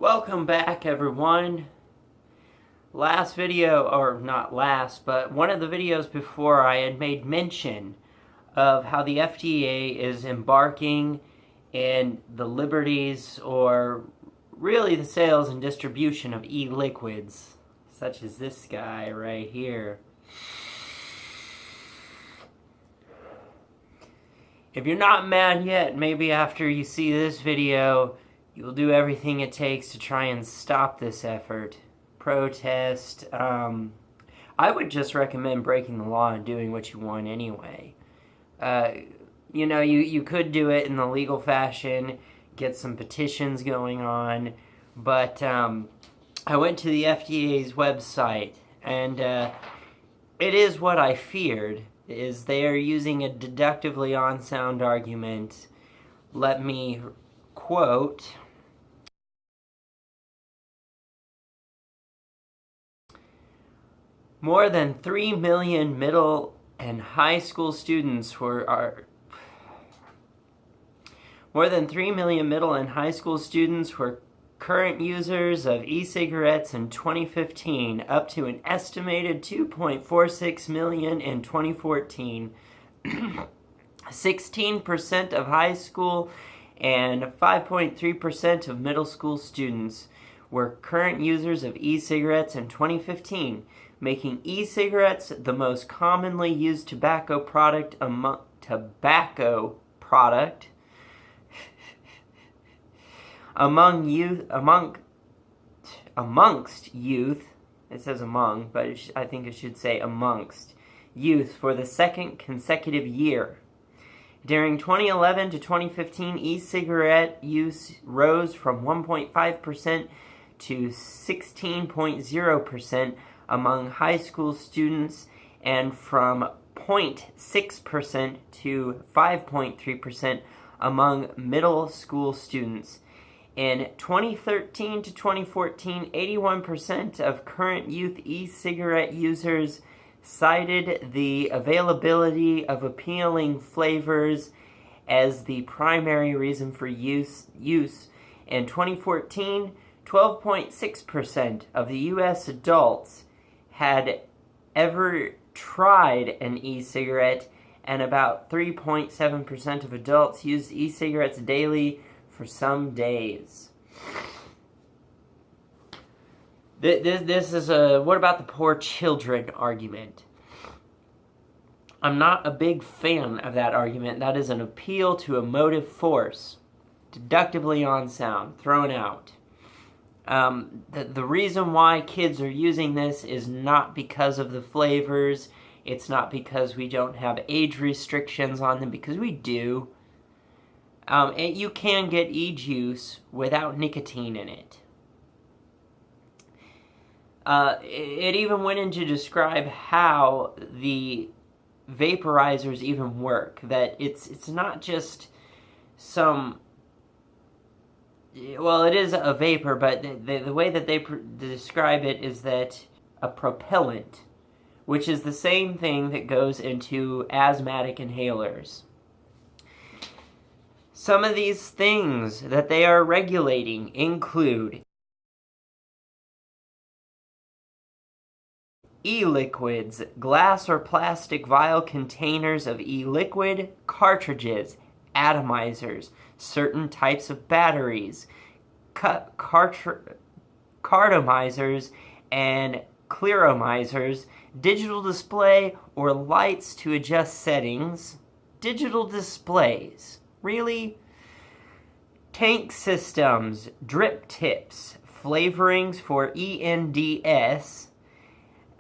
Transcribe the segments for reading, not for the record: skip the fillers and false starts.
Welcome back, everyone. Last video, or not last, but one of the videos before, I had made mention of how the FDA is embarking in the liberties, or really the sales and distribution of e-liquids, such as this guy right here. If you're not mad yet, maybe after you see this video, you'll do everything it takes to try and stop this effort. Protest. I would just recommend breaking the law and doing what you want anyway. You could do it in the legal fashion, get some petitions going on, but I went to the FDA's website, and it is what I feared, is they are using a deductively unsound argument. Let me quote. More than 3 million middle and high school students were current users of e-cigarettes in 2015, up to an estimated 2.46 million in 2014. 16% of high school and 5.3% of middle school students were current users of e-cigarettes in 2015, making e-cigarettes the most commonly used tobacco product amongst youth. It says among, but I think it should say amongst youth for the second consecutive year. During 2011 to 2015, e-cigarette use rose from 1.5% to 16.0% among high school students, and from 0.6% to 5.3% among middle school students. In 2013 to 2014, 81% of current youth e-cigarette users cited the availability of appealing flavors as the primary reason for use. In 2014, 12.6% of the U.S. adults had ever tried an e-cigarette, and about 3.7% of adults used e-cigarettes daily for some days. This is a what about the poor children argument. I'm not a big fan of that argument. That is an appeal to emotive force, deductively unsound, thrown out. The reason why kids are using this is not because of the flavors. It's not because we don't have age restrictions on them, because we do. You can get e-juice without nicotine in it. It even went in to describe how the vaporizers even work. That it's not just some... Well, it is a vapor, but the way that they describe it is that a propellant, which is the same thing that goes into asthmatic inhalers. Some of these things that they are regulating include e-liquids, glass or plastic vial containers of e-liquid, cartridges, atomizers, certain types of batteries, cartomizers, and clearomizers, digital display or lights to adjust settings, digital displays, really? Tank systems, drip tips, flavorings for ENDS,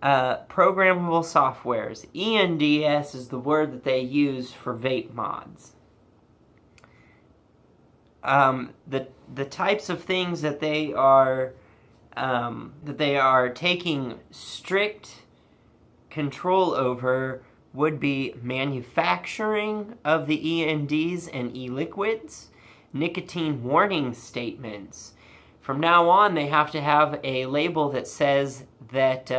programmable softwares. ENDS is the word that they use for vape mods. The types of things that they are taking strict control over would be manufacturing of the ENDs and e-liquids, nicotine warning statements. From now on, they have to have a label that says that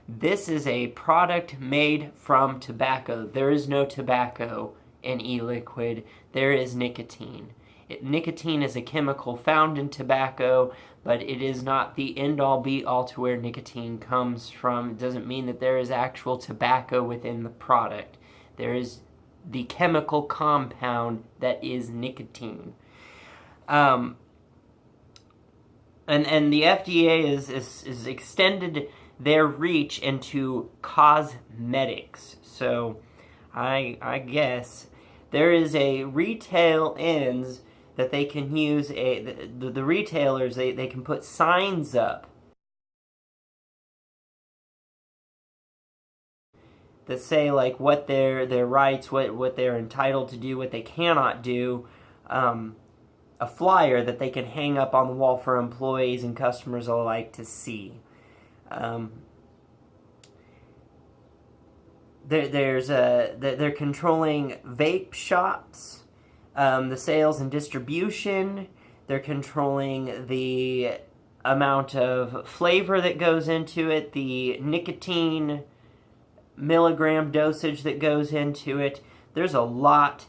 this is a product made from tobacco. There is no tobacco in e-liquid. There is nicotine. Nicotine is a chemical found in tobacco, but it is not the end-all be-all to where nicotine comes from. It doesn't mean that there is actual tobacco within the product. There is the chemical compound that is nicotine. And the FDA is extended their reach into cosmetics. So I guess there is a retail ends that they can use, the retailers, they can put signs up that say like what their rights, what they're entitled to do, what they cannot do. A flyer that they can hang up on the wall for employees and customers alike to see. They're controlling vape shops, the sales and distribution. They're controlling the amount of flavor that goes into it, the nicotine milligram dosage that goes into it. There's a lot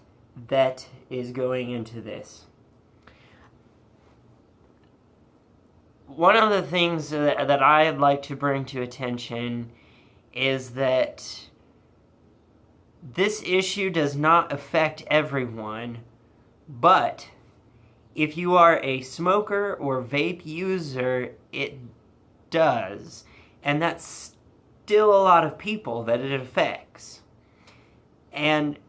that is going into this. One of the things that I'd like to bring to attention is that this issue does not affect everyone, but if you are a smoker or vape user, it does. And that's still a lot of people that it affects. And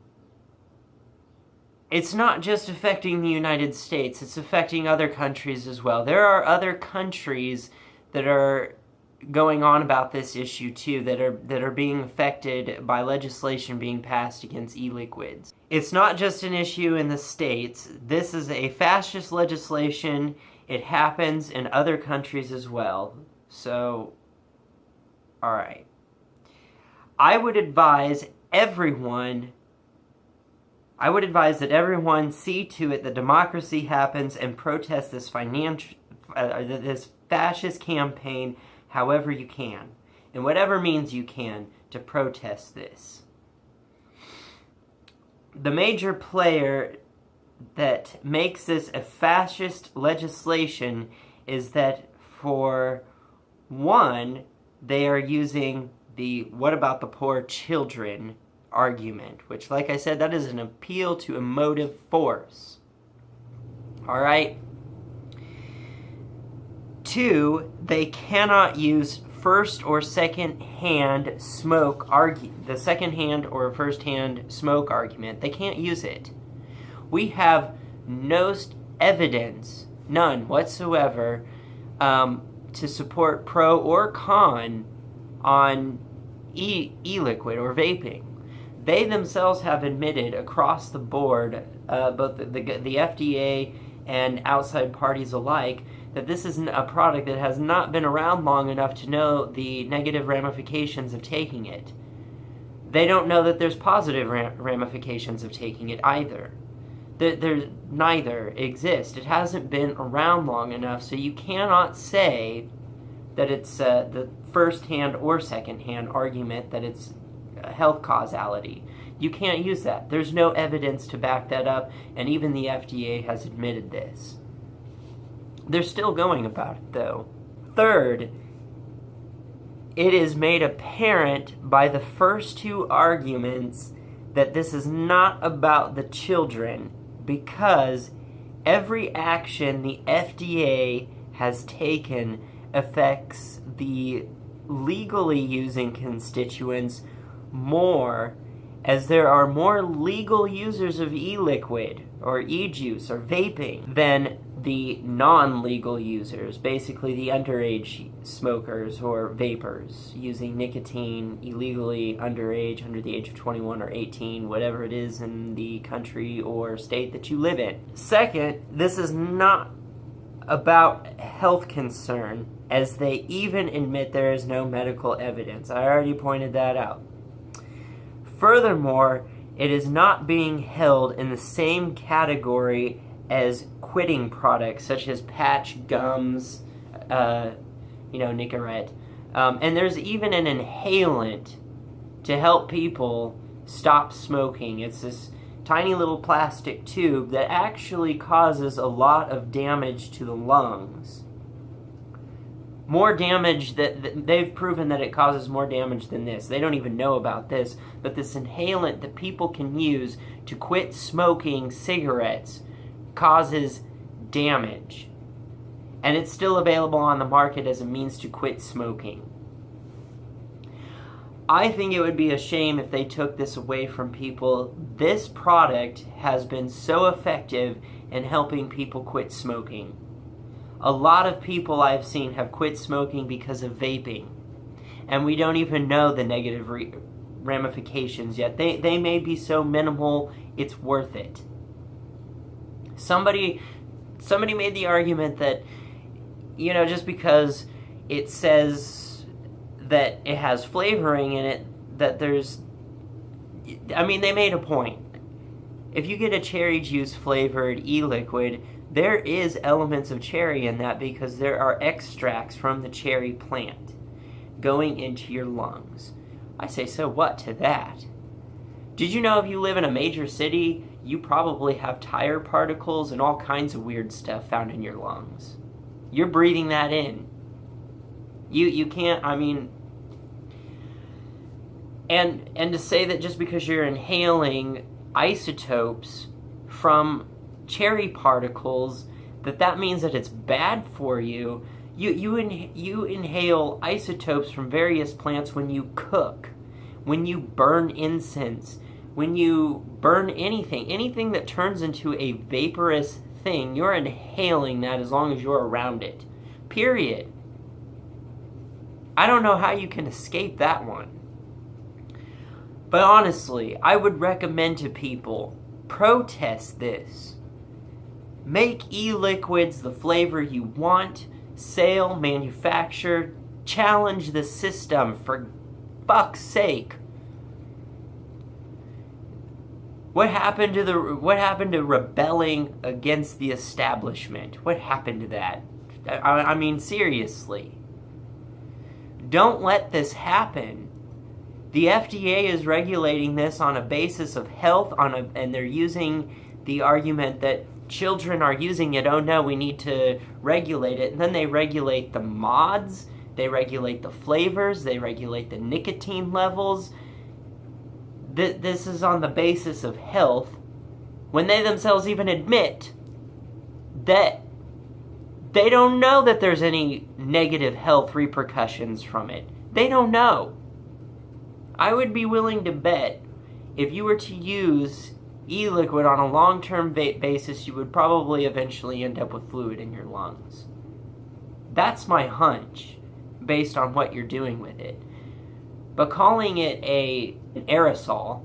it's not just affecting the United States, it's affecting other countries as well. There are other countries that are going on about this issue too, that are being affected by legislation being passed against e-liquids. It's not just an issue in the States. This is a fascist legislation. It happens in other countries as well. So, alright. I would advise that everyone see to it that democracy happens and protest this this fascist campaign however you can, in whatever means you can, to protest this. The major player that makes this a fascist legislation is that, for one, they are using the "what about the poor children" argument, which, like I said, that is an appeal to emotive force. Alright? Two, they cannot use first or second-hand smoke the second-hand or first-hand smoke argument. They can't use it. We have no evidence, none whatsoever, to support pro or con on e-liquid or vaping. They themselves have admitted across the board, both the FDA and outside parties alike, that this is a product that has not been around long enough to know the negative ramifications of taking it. They don't know that there's positive ramifications of taking it either. Neither exist. It hasn't been around long enough, so you cannot say that it's the first-hand or second-hand argument that it's health causality. You can't use that. There's no evidence to back that up, and even the FDA has admitted this. They're still going about it, though. Third, it is made apparent by the first two arguments that this is not about the children, because every action the FDA has taken affects the legally using constituents more, as there are more legal users of e-liquid or e-juice or vaping than the non-legal users, basically the underage smokers or vapors using nicotine illegally underage, under the age of 21 or 18, whatever it is in the country or state that you live in. Second, this is not about health concern, as they even admit there is no medical evidence. I already pointed that out. Furthermore, it is not being held in the same category as quitting products such as patch gums, Nicorette. And there's even an inhalant to help people stop smoking. It's this tiny little plastic tube that actually causes a lot of damage to the lungs. More damage that they've proven that it causes more damage than this. They don't even know about this, but this inhalant that people can use to quit smoking cigarettes causes damage. And it's still available on the market as a means to quit smoking. I think it would be a shame if they took this away from people. This product has been so effective in helping people quit smoking. A lot of people I've seen have quit smoking because of vaping. And we don't even know the negative ramifications yet. They may be so minimal, it's worth it. Somebody made the argument that, just because it says that it has flavoring in it, that they made a point. If you get a cherry juice flavored e-liquid, there is elements of cherry in that because there are extracts from the cherry plant going into your lungs. I say, so what to that? Did you know if you live in a major city, you probably have tire particles and all kinds of weird stuff found in your lungs? You're breathing that in. You can't, and to say that just because you're inhaling isotopes from cherry particles, that means that it's bad for you. You inhale isotopes from various plants when you cook, when you burn incense, when you burn anything that turns into a vaporous thing. You're inhaling that as long as you're around it. Period. I don't know how you can escape that one. But honestly, I would recommend to people, protest this. Make e-liquids the flavor you want, sale, manufacture, challenge the system, for fuck's sake. What happened to rebelling against the establishment? What happened to that? Seriously. Don't let this happen. The FDA is regulating this on a basis of health, and they're using the argument that children are using it. Oh no, we need to regulate it. And then they regulate the mods, they regulate the flavors, they regulate the nicotine levels. This is on the basis of health, when they themselves even admit that they don't know that there's any negative health repercussions from it. They don't know. I would be willing to bet if you were to use e-liquid on a long-term basis, you would probably eventually end up with fluid in your lungs. That's my hunch, based on what you're doing with it. But calling it an aerosol,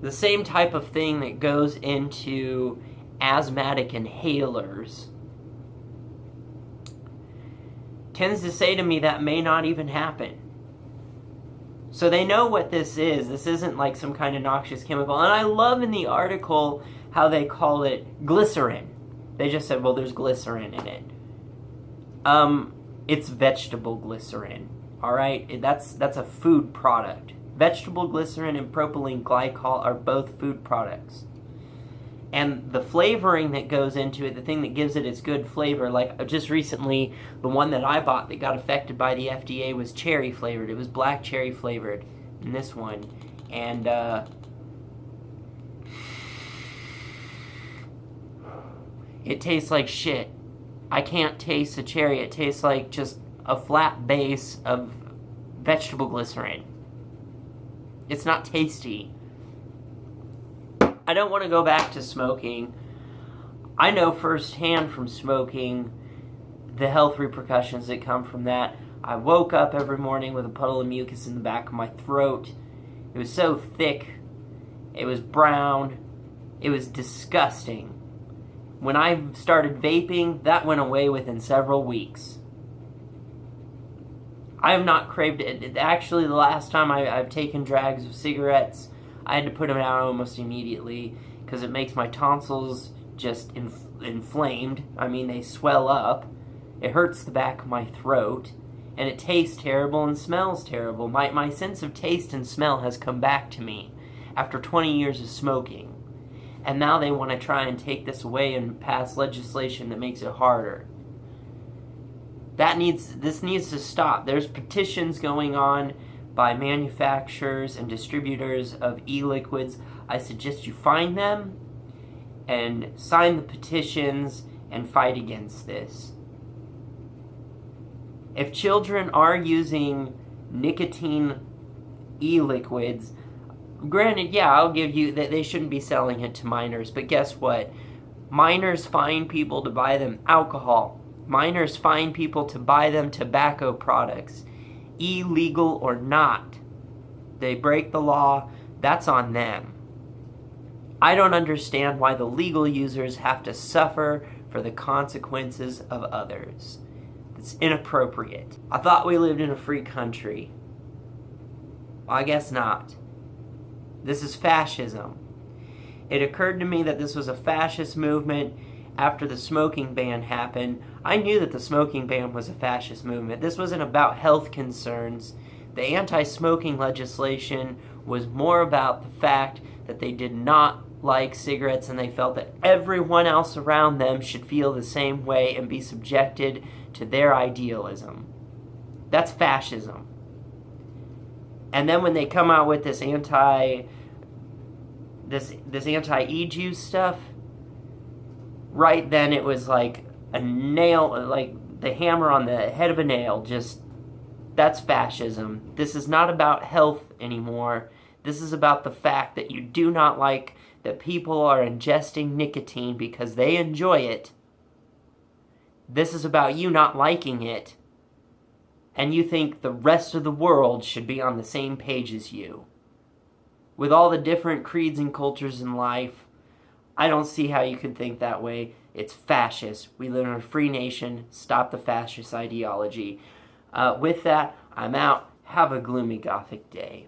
the same type of thing that goes into asthmatic inhalers, tends to say to me that may not even happen. So they know what this is. This isn't like some kind of noxious chemical. And I love in the article how they call it glycerin. They just said, well, there's glycerin in it. It's vegetable glycerin. All right? That's a food product. Vegetable glycerin and propylene glycol are both food products. And the flavoring that goes into it, the thing that gives it its good flavor, like just recently, the one that I bought that got affected by the FDA was cherry flavored. It was black cherry flavored in this one. And it tastes like shit. I can't taste the cherry. It tastes like just a flat base of vegetable glycerin. It's not tasty. I don't want to go back to smoking. I know firsthand from smoking the health repercussions that come from that. I woke up every morning with a puddle of mucus in the back of my throat. It was so thick. It was brown. It was disgusting. When I started vaping, that went away within several weeks. I have not craved it. Actually, the last time I've taken drags of cigarettes, I had to put them out almost immediately because it makes my tonsils just inflamed. They swell up. It hurts the back of my throat. And it tastes terrible and smells terrible. My sense of taste and smell has come back to me. after 20 years of smoking. And now they want to try and take this away and pass legislation that makes it harder. This needs to stop. There's petitions going on by manufacturers and distributors of e-liquids. I suggest you find them and sign the petitions and fight against this. If children are using nicotine e-liquids, granted, yeah, I'll give you that they shouldn't be selling it to minors, but guess what? Minors find people to buy them alcohol. Minors find people to buy them tobacco products, illegal or not. They break the law, that's on them. I don't understand why the legal users have to suffer for the consequences of others. It's inappropriate. I thought we lived in a free country. Well, I guess not. This is fascism. It occurred to me that this was a fascist movement after the smoking ban happened. I knew that the smoking ban was a fascist movement. This wasn't about health concerns. The anti-smoking legislation was more about the fact that they did not like cigarettes and they felt that everyone else around them should feel the same way and be subjected to their idealism. That's fascism. And then when they come out with this anti-e-juice stuff, right then it was like a nail, like the hammer on the head of a nail. Just, that's fascism. This is not about health anymore. This is about the fact that you do not like that people are ingesting nicotine because they enjoy it. This is about you not liking it, and you think the rest of the world should be on the same page as you. With all the different creeds and cultures in life, I don't see how you could think that way. It's fascist. We live in a free nation. Stop the fascist ideology. With that, I'm out. Have a gloomy Gothic day.